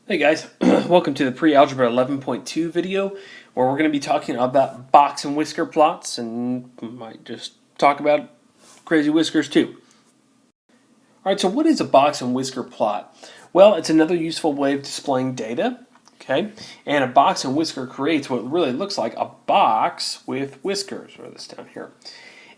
Hey guys, welcome to the pre-algebra 11.2 video where we're going to be talking about box and whisker plots and might just talk about crazy whiskers too. Alright, so what is a box and whisker plot? Well, it's another useful way of displaying data, okay? And a box and whisker creates what really looks like a box with whiskers, or this down here.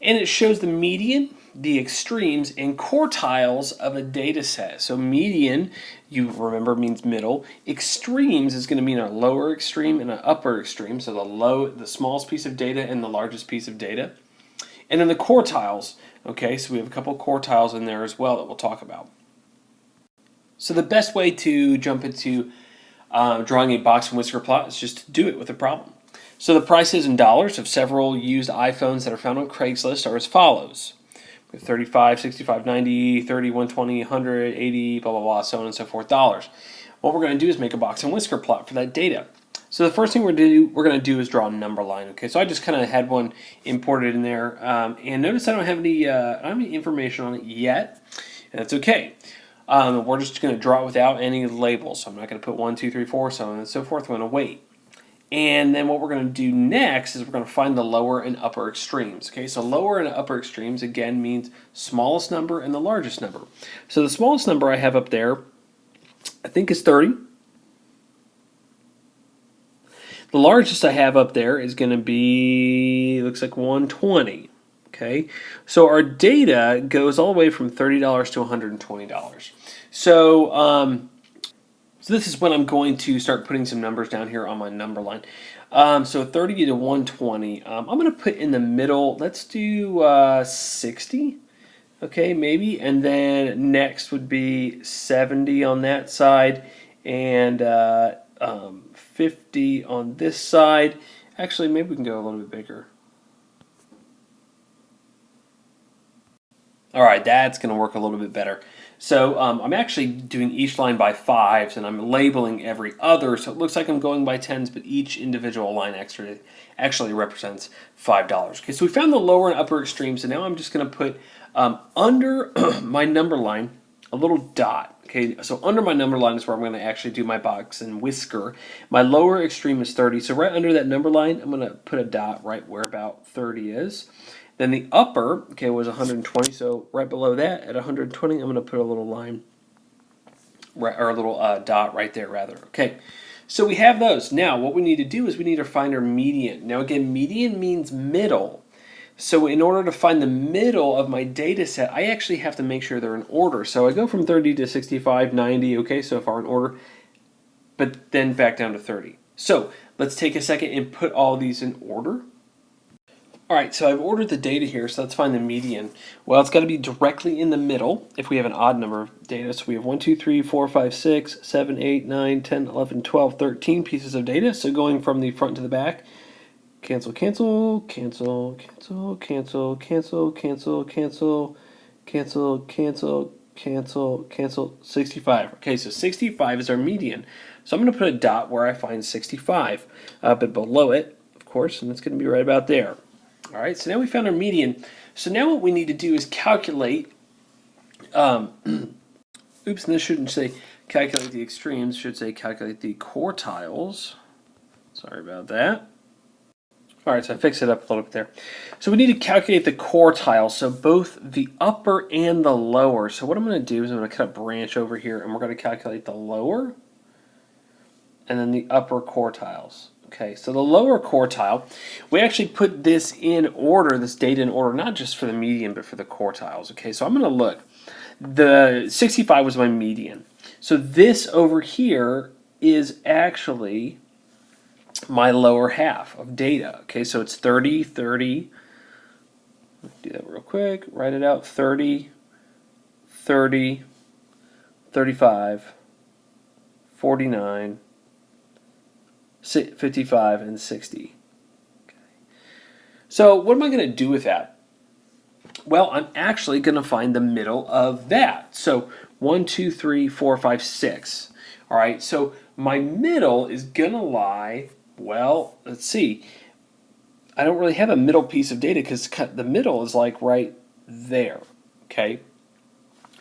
And it shows the median, the extremes, and quartiles of a data set. So median, you remember, means middle. Extremes is going to mean a lower extreme and an upper extreme. So the smallest piece of data and the largest piece of data. And then the quartiles. Okay, so we have a couple quartiles in there as well that we'll talk about. So the best way to jump into drawing a box and whisker plot is just to do it with a problem. So the prices in dollars of several used iPhones that are found on Craigslist are as follows. We have 35, 65, 90, 30, 120, 100, 80, blah, blah, blah, so on and so forth dollars. What we're going to do is make a box and whisker plot for that data. So the first thing we're going to do is draw a number line. Okay, so I just kind of had one imported in there. And notice I don't have any information on it yet. And that's okay. We're just going to draw it without any labels. So I'm not going to put 1, 2, 3, 4, so on and so forth. We're going to wait. And then what we're going to do next is we're going to find the lower and upper extremes. Okay, so lower and upper extremes again means smallest number and the largest number. So the smallest number I have up there, I think, is 30. The largest I have up there is going to be, looks like 120. Okay, so our data goes all the way from $30 to $120. So this is when I'm going to start putting some numbers down here on my number line. So 30 to 120. I'm going to put in the middle, let's do 60. Okay, maybe. And then next would be 70 on that side and 50 on this side. Actually, maybe we can go a little bit bigger. All right, that's going to work a little bit better. So I'm actually doing each line by 5s, and I'm labeling every other, so it looks like I'm going by 10s, but each individual line actually represents $5. Okay, so we found the lower and upper extremes, and now I'm just going to put under my number line a little dot. Okay, so under my number line is where I'm going to actually do my box and whisker. My lower extreme is 30, so right under that number line, I'm going to put a dot right where about 30 is. Then the upper, okay, was 120, so right below that at 120, I'm going to put a little line, or a little dot right there, rather. Okay, so we have those. Now, what we need to do is we need to find our median. Now, again, median means middle. So in order to find the middle of my data set, I actually have to make sure they're in order. So I go from 30 to 65, 90, okay, so far in order, but then back down to 30. So let's take a second and put all these in order. All right, so I've ordered the data here, so let's find the median. Well, it's got to be directly in the middle if we have an odd number of data. So we have 1, 2, 3, 4, 5, 6, 7, 8, 9, 10, 11, 12, 13 pieces of data. So going from the front to the back, cancel, cancel, cancel, cancel, cancel, cancel, cancel, cancel, cancel, cancel, cancel, cancel, 65. Okay, so 65 is our median. So I'm going to put a dot where I find 65, but below it, of course, and it's going to be right about there. All right, so now we found our median. So now what we need to do is calculate, oops, and this shouldn't say calculate the extremes, it should say calculate the quartiles. Sorry about that. All right, so I fixed it up a little bit there. So we need to calculate the quartiles, so both the upper and the lower. So what I'm going to do is I'm going to cut a branch over here, and we're going to calculate the lower and then the upper quartiles. Okay, so the lower quartile, we actually put this in order, this data in order, not just for the median, but for the quartiles. Okay, so I'm going to look. The 65 was my median. So this over here is actually my lower half of data. Okay, so it's 30, 30. Let's do that real quick. Write it out. 30, 30, 35, 49, 55, and 60. Okay. So what am I going to do with that? Well, I'm actually going to find the middle of that. So 1, 2, 3, 4, 5, 6. All right, so my middle is going to lie, well, let's see. I don't really have a middle piece of data because the middle is like right there. Okay.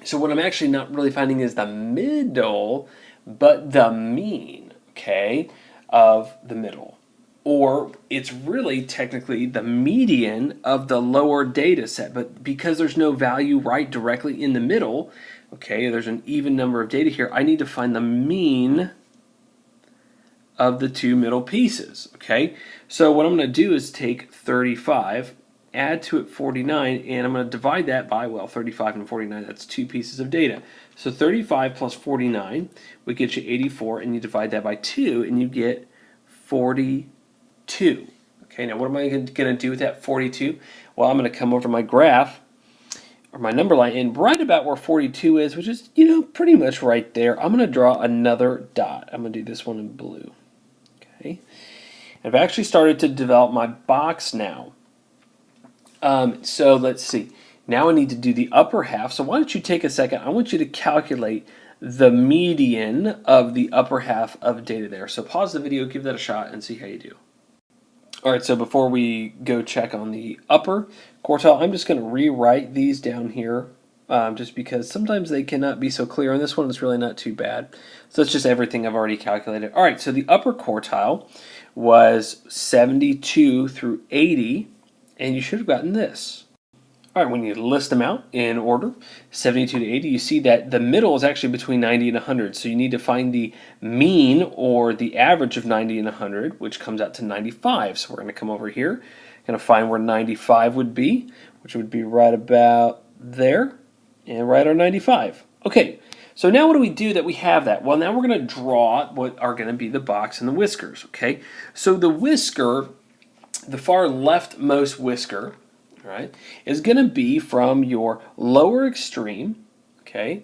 So what I'm actually not really finding is the middle, but the mean, okay, of the middle. Or it's really technically the median of the lower data set, but because there's no value right directly in the middle, okay, there's an even number of data here, I need to find the mean of the two middle pieces, okay? So what I'm going to do is take 35, add to it 49, and I'm going to divide that by, well, 35 and 49, that's two pieces of data. So 35 plus 49 would get you 84, and you divide that by 2, and you get 42. Okay, now what am I going to do with that 42? Well, I'm going to come over to my graph, or my number line, and right about where 42 is, which is, pretty much right there, I'm going to draw another dot. I'm going to do this one in blue. Okay, I've actually started to develop my box now. So let's see. Now I need to do the upper half. So why don't you take a second? I want you to calculate the median of the upper half of data there. So pause the video, give that a shot, and see how you do. All right, so before we go check on the upper quartile, I'm just going to rewrite these down here just because sometimes they cannot be so clear. On this one, it's really not too bad. So that's just everything I've already calculated. All right, so the upper quartile was 72 through 80, and you should have gotten this. All right, when you list them out in order, 72 to 80, you see that the middle is actually between 90 and 100. So you need to find the mean or the average of 90 and 100, which comes out to 95. So we're going to come over here, going to find where 95 would be, which would be right about there, and right on 95. Okay, so now what do we do that we have that? Well, now we're going to draw what are going to be the box and the whiskers, okay? So the whisker, the far leftmost whisker, right, is going to be from your lower extreme, okay,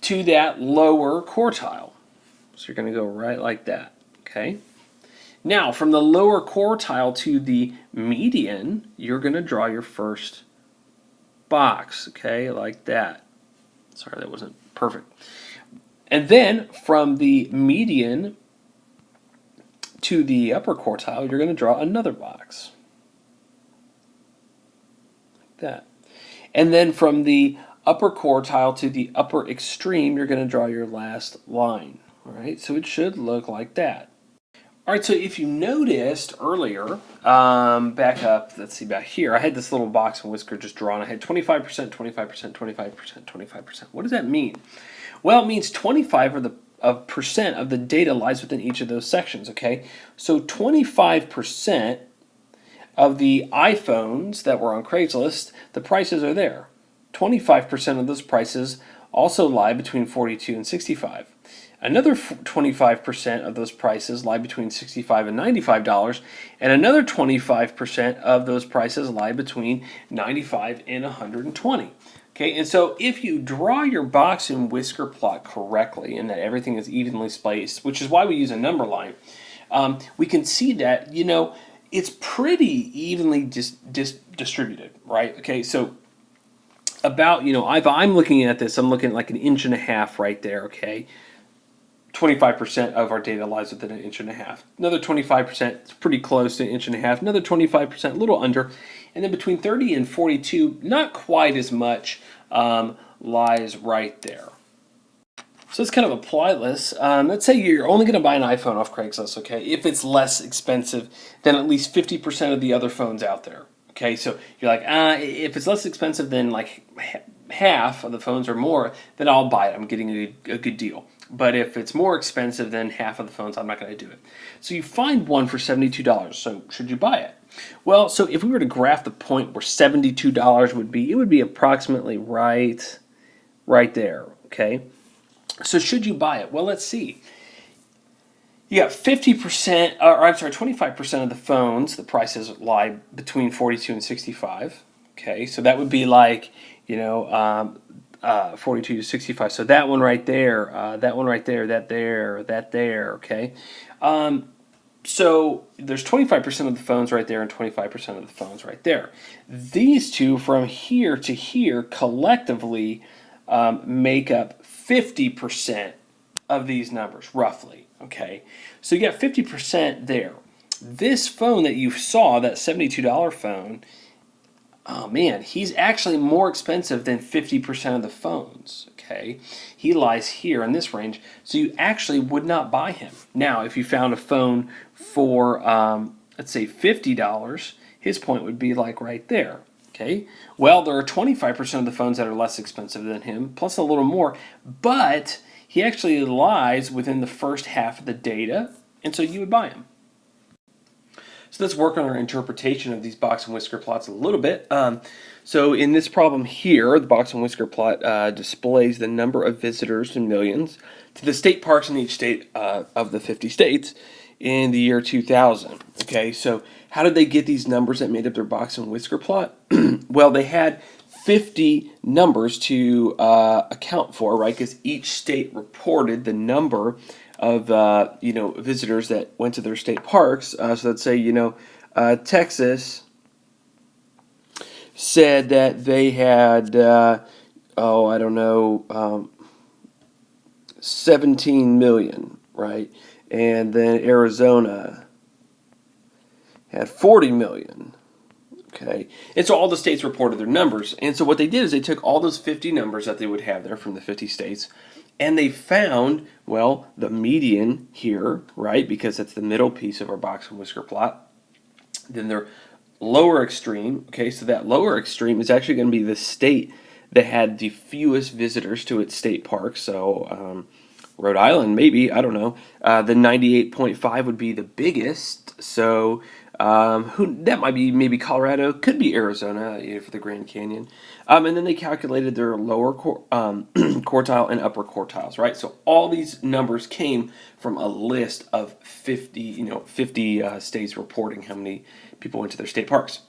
to that lower quartile. So you're going to go right like that, okay? Now, from the lower quartile to the median, you're going to draw your first box, okay, like that. Sorry, that wasn't perfect. And then from the median to the upper quartile, you're going to draw another box. That. And then from the upper quartile to the upper extreme, you're going to draw your last line. All right, so it should look like that. All right, so if you noticed earlier, back up, let's see, back here, I had this little box and whisker just drawn. I had 25%, 25%, 25%, 25%. What does that mean? Well, it means 25% of the data lies within each of those sections, okay? So 25% of the iPhones that were on Craigslist, the prices are there. 25% of those prices also lie between 42 and 65. Another 25% of those prices lie between $65 and $95, and another 25% of those prices lie between $95 and $120. Okay, and so if you draw your box and whisker plot correctly, and that everything is evenly spaced, which is why we use a number line, we can see that it's pretty evenly distributed, right? Okay, so about if I'm looking at this, I'm looking at like 1.5 inches right there. Okay. 25% of our data lies within 1.5 inches. Another 25% is pretty close to 1.5 inches. Another 25%, a little under. And then between 30 and 42, not quite as much lies right there. So let's kind of apply this. Let's say you're only going to buy an iPhone off Craigslist, okay, if it's less expensive than at least 50% of the other phones out there. Okay, so you're like, if it's less expensive than like half of the phones or more, then I'll buy it. I'm getting a good deal. But if it's more expensive than half of the phones, I'm not going to do it. So you find one for $72. So should you buy it? Well, so if we were to graph the point where $72 would be, it would be approximately right there, okay? So should you buy it? Well, let's see. You got 50%, or I'm sorry, 25% of the phones, the prices lie between 42 and 65. Okay, so that would be like, 42 to 65. So that one right there, that one right there, that there, okay? So there's 25% of the phones right there and 25% of the phones right there. These two from here to here collectively make up 50% of these numbers, roughly, okay? So you got 50% there. This phone that you saw, that $72 phone, Oh man, he's actually more expensive than 50% of the phones. Okay, he lies here in this range, so you actually would not buy him. Now, if you found a phone for, let's say, $50, his point would be like right there. Okay, well, there are 25% of the phones that are less expensive than him, plus a little more, but he actually lies within the first half of the data, and so you would buy him. So let's work on our interpretation of these box and whisker plots a little bit. So in this problem here, the box and whisker plot displays the number of visitors in millions to the state parks in each state of the 50 states in the year 2000. Okay, so how did they get these numbers that made up their box and whisker plot? Well, they had 50 numbers to account for, right? Because each state reported the number of visitors that went to their state parks. So let's say Texas said that they had 17 million, right? And then Arizona had 40 million. Okay, and so all the states reported their numbers. And so what they did is they took all those 50 numbers that they would have there from the 50 states, and they found, well, the median here, right, because that's the middle piece of our box and whisker plot. Then their lower extreme, okay, so that lower extreme is actually going to be the state that had the fewest visitors to its state park. So Rhode Island, maybe, I don't know. The 98.5 would be the biggest, so that might be maybe Colorado, could be Arizona for the Grand Canyon. And then they calculated their lower quartile and upper quartiles, right? So all these numbers came from a list of 50 states reporting how many people went to their state parks.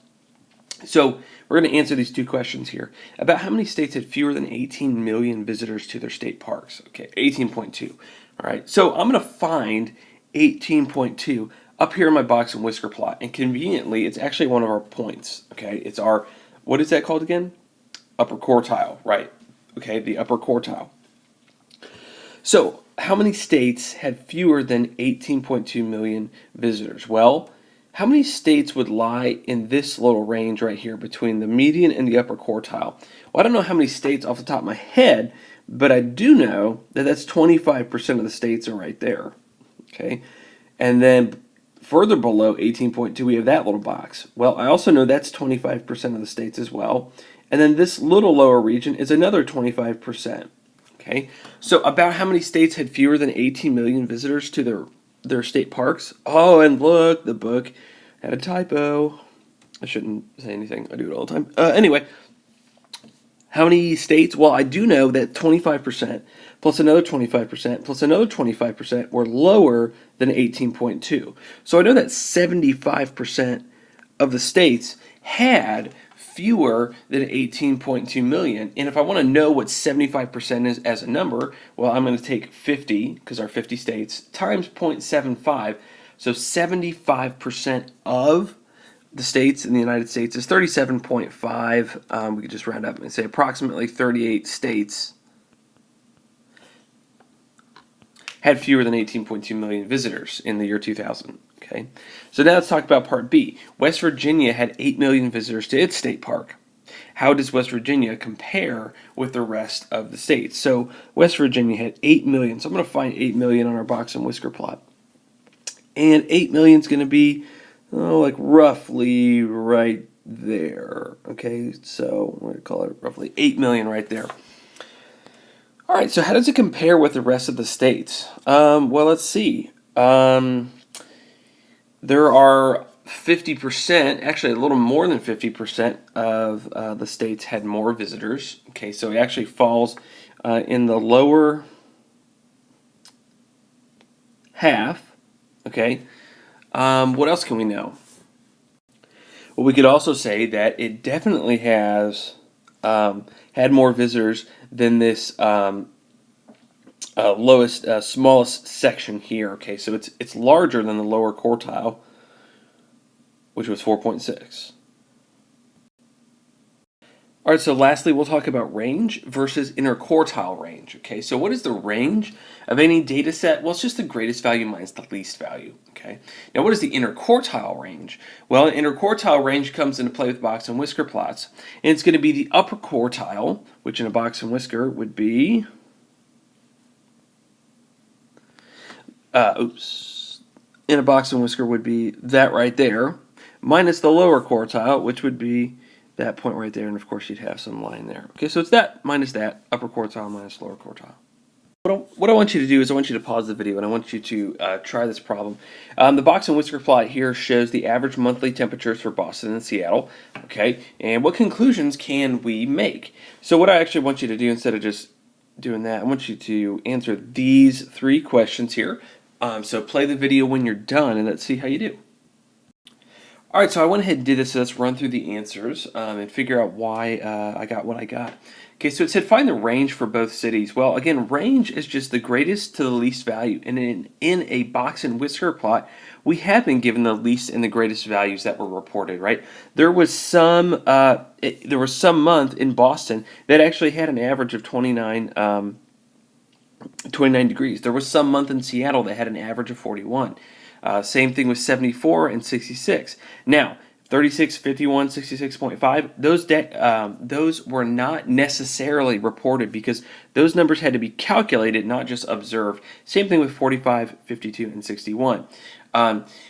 So we're going to answer these two questions here about how many states had fewer than 18 million visitors to their state parks. Okay, 18.2. All right, so I'm going to find 18.2 up here in my box and whisker plot, and conveniently, it's actually one of our points. Okay, it's our, what is that called again? Upper quartile, right? Okay, the upper quartile. So how many states had fewer than 18.2 million visitors? Well, how many states would lie in this little range right here between the median and the upper quartile? Well, I don't know how many states off the top of my head, but I do know that that's 25% of the states are right there. Okay, and then further below 18.2, we have that little box. Well, I also know that's 25% of the states as well. And then this little lower region is another 25%. Okay, so about how many states had fewer than 18 million visitors to their state parks? Oh, and look, the book had a typo. I shouldn't say anything. I do it all the time. Anyway, how many states? Well, I do know that 25% plus another 25% plus another 25% were lower than 18.2. So I know that 75% of the states had fewer than 18.2 million. And if I want to know what 75% is as a number, well, I'm going to take 50, because our 50 states, times 0.75. So 75% of the states in the United States is 37.5. We could just round up and say approximately 38 states had fewer than 18.2 million visitors in the year 2000. Okay, so now let's talk about Part B. West Virginia had 8 million visitors to its state park. How does West Virginia compare with the rest of the states? So West Virginia had 8 million. So I'm going to find 8 million on our box and whisker plot. And 8 million is going to be like roughly right there. Okay, so I'm going to call it roughly 8 million right there. All right, so how does it compare with the rest of the states? Well, let's see. There are 50%, actually a little more than 50% of the states had more visitors. Okay, so it actually falls in the lower half. Okay, what else can we know? Well, we could also say that it definitely has had more visitors than this smallest section here. Okay, so it's larger than the lower quartile, which was 4.6. All right, so lastly, we'll talk about range versus interquartile range. Okay, so what is the range of any data set? Well, it's just the greatest value minus the least value. Okay, now what is the interquartile range? Well, an interquartile range comes into play with box and whisker plots, and it's going to be the upper quartile, which in a box and whisker would be, in a box and whisker would be that right there, minus the lower quartile, which would be that point right there, and of course you'd have some line there. Okay, so it's that minus that, upper quartile minus lower quartile. What I want you to do is I want you to pause the video and I want you to try this problem. The box and whisker plot here shows the average monthly temperatures for Boston and Seattle. Okay, and what conclusions can we make? So what I actually want you to do, instead of just doing that, I want you to answer these 3 questions here. So play the video when you're done and let's see how you do. Alright, so I went ahead and did this, so let's run through the answers and figure out why I got what I got. Okay, so it said find the range for both cities. Well, again, range is just the greatest to the least value. And in a box and whisker plot, we have been given the least and the greatest values that were reported, right? There was some month in Boston that actually had an average of 29 degrees. There was some month in Seattle that had an average of 41. Same thing with 74 and 66. Now, 36, 51, 66.5, those were not necessarily reported because those numbers had to be calculated, not just observed. Same thing with 45, 52, and 61.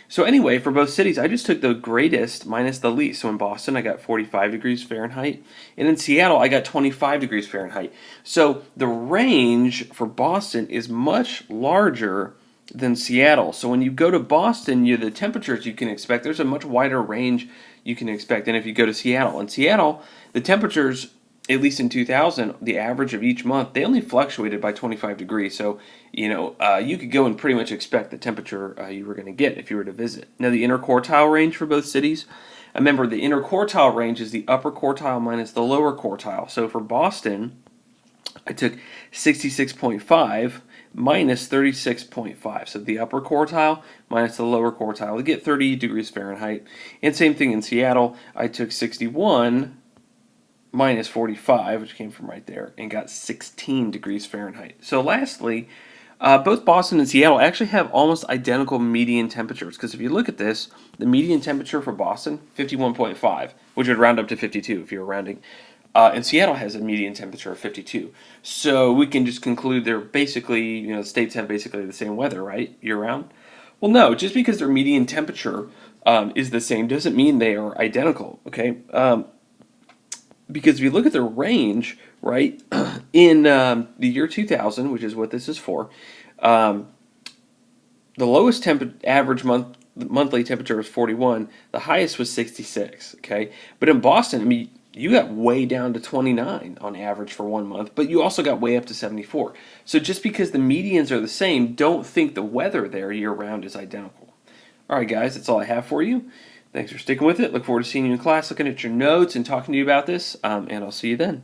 So anyway, for both cities, I just took the greatest minus the least. So in Boston, I got 45 degrees Fahrenheit. And in Seattle, I got 25 degrees Fahrenheit. So the range for Boston is much larger than Seattle. So when you go to Boston, the temperatures you can expect, there's a much wider range you can expect than if you go to Seattle. In Seattle, the temperatures, at least in 2000, the average of each month, they only fluctuated by 25 degrees. So, you could go and pretty much expect the temperature you were going to get if you were to visit. Now, the interquartile range for both cities, remember the interquartile range is the upper quartile minus the lower quartile. So for Boston, I took 66.5 minus 36.5. So the upper quartile minus the lower quartile to get 30 degrees Fahrenheit. And same thing in Seattle. I took 61 minus 45, which came from right there, and got 16 degrees Fahrenheit. So lastly, both Boston and Seattle actually have almost identical median temperatures. Because if you look at this, the median temperature for Boston, 51.5, which would round up to 52 if you were rounding. And Seattle has a median temperature of 52. So we can just conclude they're basically, the states have basically the same weather, right, year-round? Well, no, just because their median temperature is the same doesn't mean they are identical, okay? Because if you look at their range, right, in the year 2000, which is what this is for, the lowest average monthly temperature was 41. The highest was 66, okay? But in Boston, you got way down to 29 on average for 1 month, but you also got way up to 74. So just because the medians are the same, don't think the weather there year-round is identical. All right, guys, that's all I have for you. Thanks for sticking with it. Look forward to seeing you in class, looking at your notes and talking to you about this, and I'll see you then.